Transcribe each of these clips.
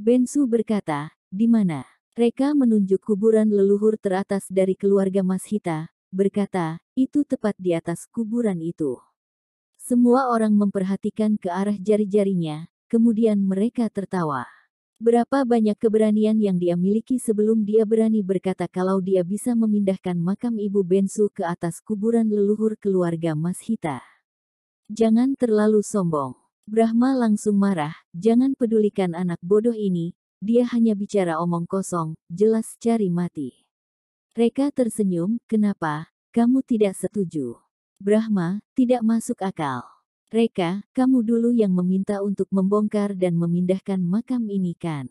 Bensu berkata, "Di mana?" Reka menunjuk kuburan leluhur teratas dari keluarga Mashita, berkata, "Itu tepat di atas kuburan itu." Semua orang memperhatikan ke arah jari-jarinya, kemudian mereka tertawa. Berapa banyak keberanian yang dia miliki sebelum dia berani berkata kalau dia bisa memindahkan makam ibu Bensu ke atas kuburan leluhur keluarga Mashita. "Jangan terlalu sombong." Brahma langsung marah, "Jangan pedulikan anak bodoh ini, dia hanya bicara omong kosong, jelas cari mati." Reka tersenyum, "Kenapa? Kamu tidak setuju?" Brahma, "Tidak masuk akal. Reka, kamu dulu yang meminta untuk membongkar dan memindahkan makam ini kan?"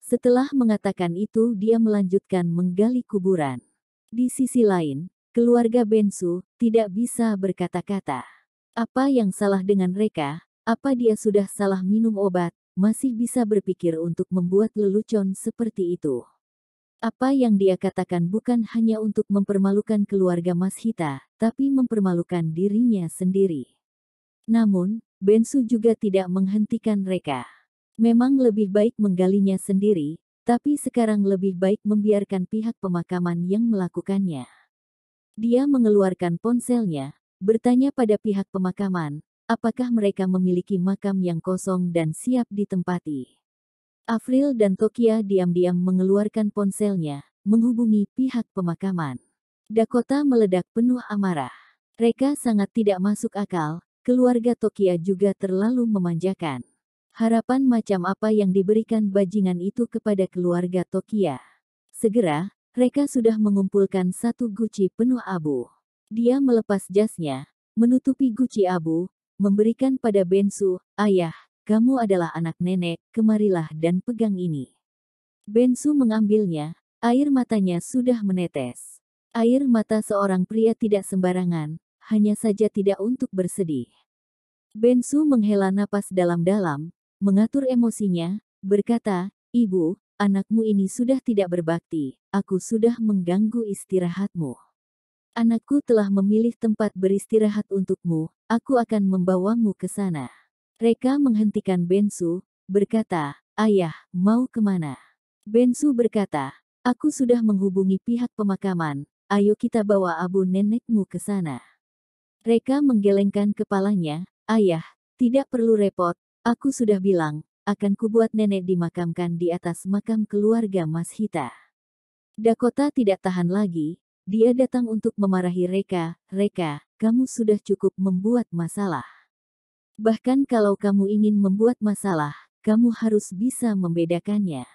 Setelah mengatakan itu dia melanjutkan menggali kuburan. Di sisi lain, keluarga Bensu tidak bisa berkata-kata. Apa yang salah dengan Reka? Apa dia sudah salah minum obat? Masih bisa berpikir untuk membuat lelucon seperti itu. Apa yang dia katakan bukan hanya untuk mempermalukan keluarga Mashita, tapi mempermalukan dirinya sendiri. Namun, Bensu juga tidak menghentikan Reka. Memang lebih baik menggalinya sendiri, tapi sekarang lebih baik membiarkan pihak pemakaman yang melakukannya. Dia mengeluarkan ponselnya, bertanya pada pihak pemakaman, apakah mereka memiliki makam yang kosong dan siap ditempati. Afril dan Tokia diam-diam mengeluarkan ponselnya, menghubungi pihak pemakaman. Dakota meledak penuh amarah. Reka sangat tidak masuk akal. Keluarga Tokia juga terlalu memanjakan. Harapan macam apa yang diberikan bajingan itu kepada keluarga Tokia? Segera, Reka sudah mengumpulkan satu guci penuh abu. Dia melepas jasnya, menutupi guci abu, memberikan pada Bensu, "Ayah, kamu adalah anak nenek, kemarilah dan pegang ini." Bensu mengambilnya, air matanya sudah menetes. Air mata seorang pria tidak sembarangan, hanya saja tidak untuk bersedih. Bensu menghela napas dalam-dalam, mengatur emosinya, berkata, "Ibu, anakmu ini sudah tidak berbakti, aku sudah mengganggu istirahatmu. Anakku telah memilih tempat beristirahat untukmu, aku akan membawamu ke sana." Reka menghentikan Bensu, berkata, "Ayah, mau kemana?" Bensu berkata, "Aku sudah menghubungi pihak pemakaman, ayo kita bawa abu nenekmu ke sana." Reka menggelengkan kepalanya, "Ayah, tidak perlu repot, aku sudah bilang, akan kubuat nenek dimakamkan di atas makam keluarga Mashita." Dakota tidak tahan lagi, dia datang untuk memarahi Reka, "Reka, kamu sudah cukup membuat masalah. Bahkan kalau kamu ingin membuat masalah, kamu harus bisa membedakannya.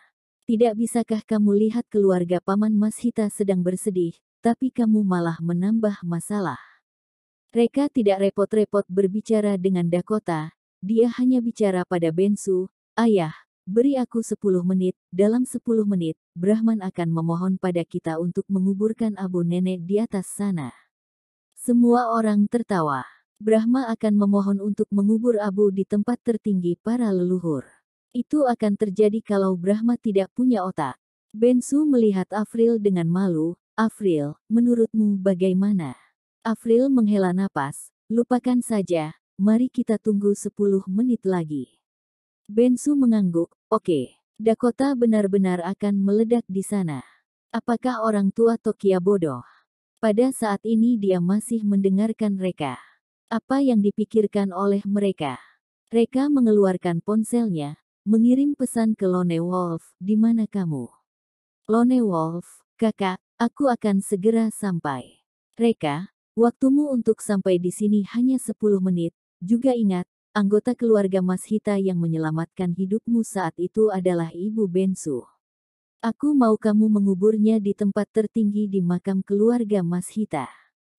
Tidak bisakah kamu lihat keluarga Paman Mashita sedang bersedih, tapi kamu malah menambah masalah?" Reka tidak repot-repot berbicara dengan Dakota, dia hanya bicara pada Bensu, "Ayah, beri aku 10 menit, dalam 10 menit, Brahman akan memohon pada kita untuk menguburkan abu nenek di atas sana." Semua orang tertawa. Brahma akan memohon untuk mengubur abu di tempat tertinggi para leluhur. Itu akan terjadi kalau Brahma tidak punya otak. Bensu melihat Afril dengan malu, "Afril, menurutmu bagaimana?" Afril menghela napas, "Lupakan saja, mari kita tunggu 10 menit lagi." Bensu mengangguk, "Oke." Dakota benar-benar akan meledak di sana. Apakah orang tua Tokia bodoh? Pada saat ini dia masih mendengarkan Reka. Apa yang dipikirkan oleh mereka? Reka mengeluarkan ponselnya, mengirim pesan ke Lone Wolf, "Di mana kamu?" "Lone Wolf, kakak, aku akan segera sampai." "Reka, waktumu untuk sampai di sini hanya 10 menit, juga ingat, anggota keluarga Mashita yang menyelamatkan hidupmu saat itu adalah Ibu Bensu. Aku mau kamu menguburnya di tempat tertinggi di makam keluarga Mashita."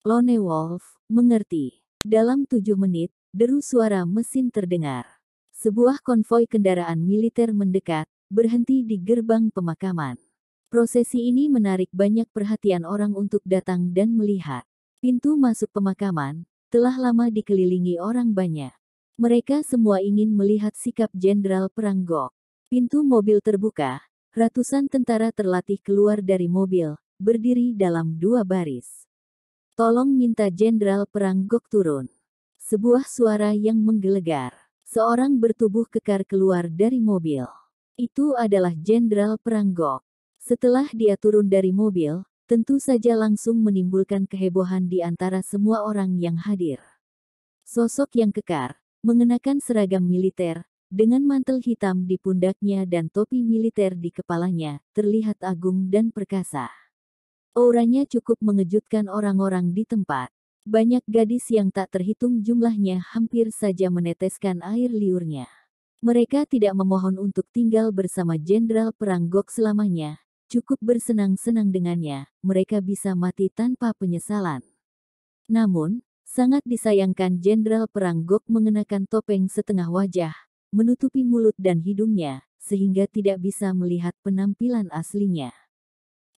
Lone Wolf, "Mengerti." Dalam 7 menit, deru suara mesin terdengar. Sebuah konvoi kendaraan militer mendekat, berhenti di gerbang pemakaman. Prosesi ini menarik banyak perhatian orang untuk datang dan melihat. Pintu masuk pemakaman telah lama dikelilingi orang banyak. Mereka semua ingin melihat sikap Jenderal Perang Gok. Pintu mobil terbuka, ratusan tentara terlatih keluar dari mobil, berdiri dalam 2 baris. "Tolong minta Jenderal Perang Gok turun." Sebuah suara yang menggelegar. Seorang bertubuh kekar keluar dari mobil. Itu adalah Jenderal Perang Gok. Setelah dia turun dari mobil, tentu saja langsung menimbulkan kehebohan di antara semua orang yang hadir. Sosok yang kekar, mengenakan seragam militer, dengan mantel hitam di pundaknya dan topi militer di kepalanya, terlihat agung dan perkasa. Auranya cukup mengejutkan orang-orang di tempat. Banyak gadis yang tak terhitung jumlahnya hampir saja meneteskan air liurnya. Mereka tidak memohon untuk tinggal bersama Jenderal Perang Gok selamanya, cukup bersenang-senang dengannya, mereka bisa mati tanpa penyesalan. Namun, sangat disayangkan Jenderal Perang Gok mengenakan topeng setengah wajah, menutupi mulut dan hidungnya, sehingga tidak bisa melihat penampilan aslinya.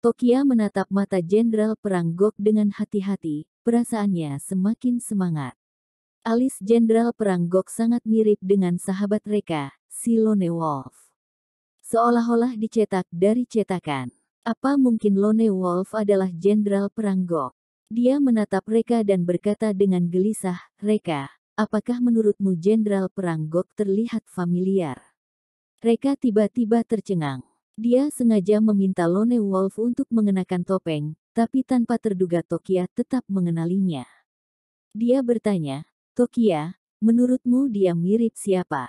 Tokia menatap mata Jenderal Perang Gok dengan hati-hati, perasaannya semakin semangat. Alis Jenderal Perang Gok sangat mirip dengan sahabat Reka, si Lone Wolf. Seolah-olah dicetak dari cetakan. Apa mungkin Lone Wolf adalah Jenderal Perang Gok? Dia menatap Reka dan berkata dengan gelisah, "Reka, apakah menurutmu Jenderal Perang Gok terlihat familiar?" Reka tiba-tiba tercengang. Dia sengaja meminta Lone Wolf untuk mengenakan topeng, tapi tanpa terduga Tokia tetap mengenalinya. Dia bertanya, "Tokia, menurutmu dia mirip siapa?"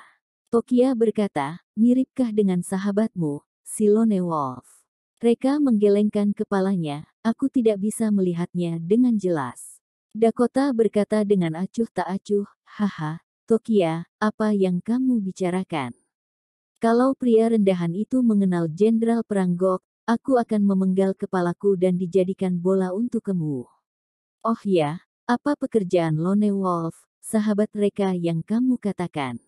Tokia berkata, "Miripkah dengan sahabatmu, si Lone Wolf?" Reka menggelengkan kepalanya, "Aku tidak bisa melihatnya dengan jelas." Dakota berkata dengan acuh tak acuh, "Haha, Tokia, apa yang kamu bicarakan? Kalau pria rendahan itu mengenal Jenderal Perang Gok, aku akan memenggal kepalaku dan dijadikan bola untukmu." "Oh ya, apa pekerjaan Lone Wolf, sahabat Reka yang kamu katakan?"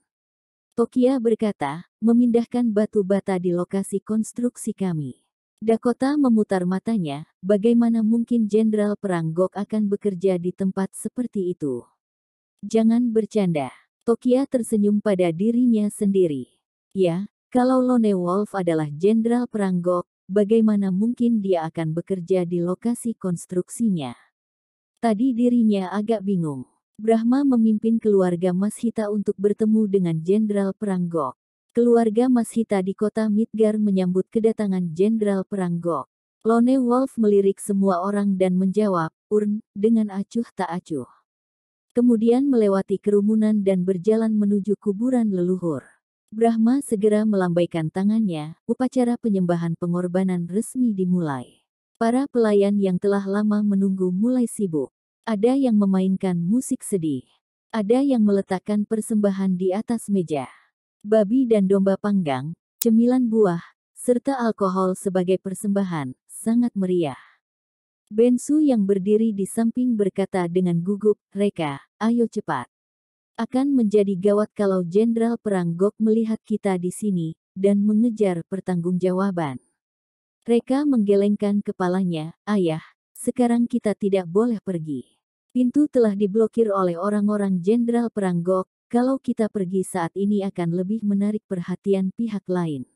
Tokia berkata, "Memindahkan batu bata di lokasi konstruksi kami." Dakota memutar matanya, bagaimana mungkin Jenderal Perang Gok akan bekerja di tempat seperti itu? "Jangan bercanda." Tokia tersenyum pada dirinya sendiri. Ya, kalau Lone Wolf adalah Jenderal Perang Gok, bagaimana mungkin dia akan bekerja di lokasi konstruksinya? Tadi dirinya agak bingung. Brahma memimpin keluarga Mashita untuk bertemu dengan Jenderal Perang Gok. Keluarga Mashita di kota Midgar menyambut kedatangan Jenderal Perang Gok. Lone Wolf melirik semua orang dan menjawab, "Urn," dengan acuh tak acuh. Kemudian melewati kerumunan dan berjalan menuju kuburan leluhur. Brahma segera melambaikan tangannya, upacara penyembahan pengorbanan resmi dimulai. Para pelayan yang telah lama menunggu mulai sibuk. Ada yang memainkan musik sedih. Ada yang meletakkan persembahan di atas meja. Babi dan domba panggang, cemilan buah, serta alkohol sebagai persembahan, sangat meriah. Bensu yang berdiri di samping berkata dengan gugup, "Reka, ayo cepat. Akan menjadi gawat kalau Jenderal Perang Gok melihat kita di sini, dan mengejar pertanggungjawaban." Reka menggelengkan kepalanya, "Ayah, sekarang kita tidak boleh pergi. Pintu telah diblokir oleh orang-orang Jenderal Perang Gok, kalau kita pergi saat ini akan lebih menarik perhatian pihak lain."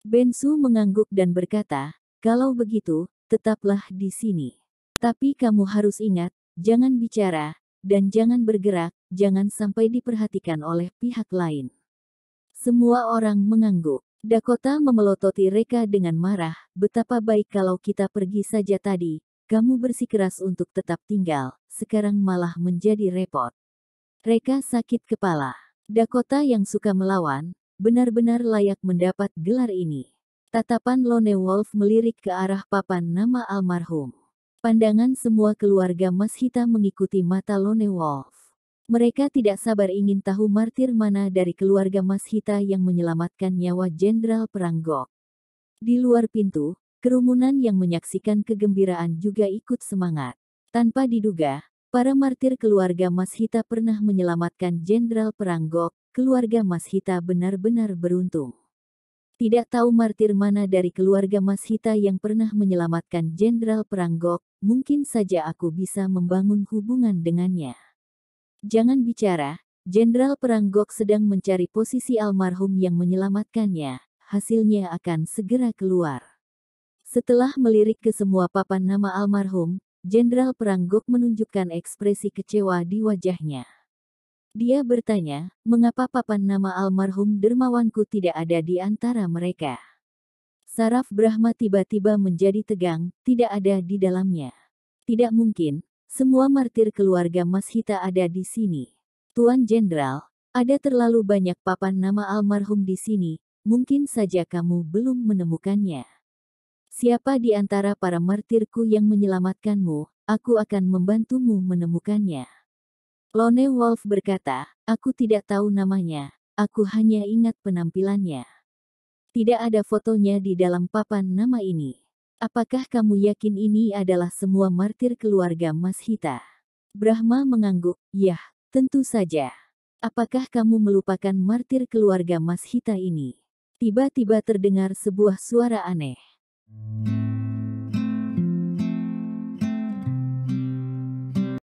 Bensu mengangguk dan berkata, "Kalau begitu, tetaplah di sini. Tapi kamu harus ingat, jangan bicara, dan jangan bergerak, jangan sampai diperhatikan oleh pihak lain." Semua orang mengangguk. Dakota memelototi Reka dengan marah, "Betapa baik kalau kita pergi saja tadi, kamu bersikeras untuk tetap tinggal, sekarang malah menjadi repot." Reka sakit kepala. Dakota yang suka melawan, benar-benar layak mendapat gelar ini. Tatapan Lone Wolf melirik ke arah papan nama almarhum. Pandangan semua keluarga Mashita mengikuti mata Lone Wolf. Mereka tidak sabar ingin tahu martir mana dari keluarga Mashita yang menyelamatkan nyawa Jenderal Perang Gok. Di luar pintu, kerumunan yang menyaksikan kegembiraan juga ikut semangat. Tanpa diduga, para martir keluarga Mashita pernah menyelamatkan Jenderal Perang Gok. Keluarga Mashita benar-benar beruntung. Tidak tahu martir mana dari keluarga Mashita yang pernah menyelamatkan Jenderal Perang Gok, mungkin saja aku bisa membangun hubungan dengannya. Jangan bicara, Jenderal Perang Gok sedang mencari posisi almarhum yang menyelamatkannya, hasilnya akan segera keluar. Setelah melirik ke semua papan nama almarhum, Jenderal Perang Gok menunjukkan ekspresi kecewa di wajahnya. Dia bertanya, mengapa papan nama almarhum dermawanku tidak ada di antara mereka? Saraf Brahma tiba-tiba menjadi tegang, tidak ada di dalamnya. Tidak mungkin, semua martir keluarga Mashita ada di sini. Tuan Jenderal, ada terlalu banyak papan nama almarhum di sini, mungkin saja kamu belum menemukannya. Siapa di antara para martirku yang menyelamatkanmu, aku akan membantumu menemukannya. Lone Wolf berkata, aku tidak tahu namanya, aku hanya ingat penampilannya. Tidak ada fotonya di dalam papan nama ini. Apakah kamu yakin ini adalah semua martir keluarga Mashita? Brahma mengangguk, yah, tentu saja. Apakah kamu melupakan martir keluarga Mashita ini? Tiba-tiba terdengar sebuah suara aneh.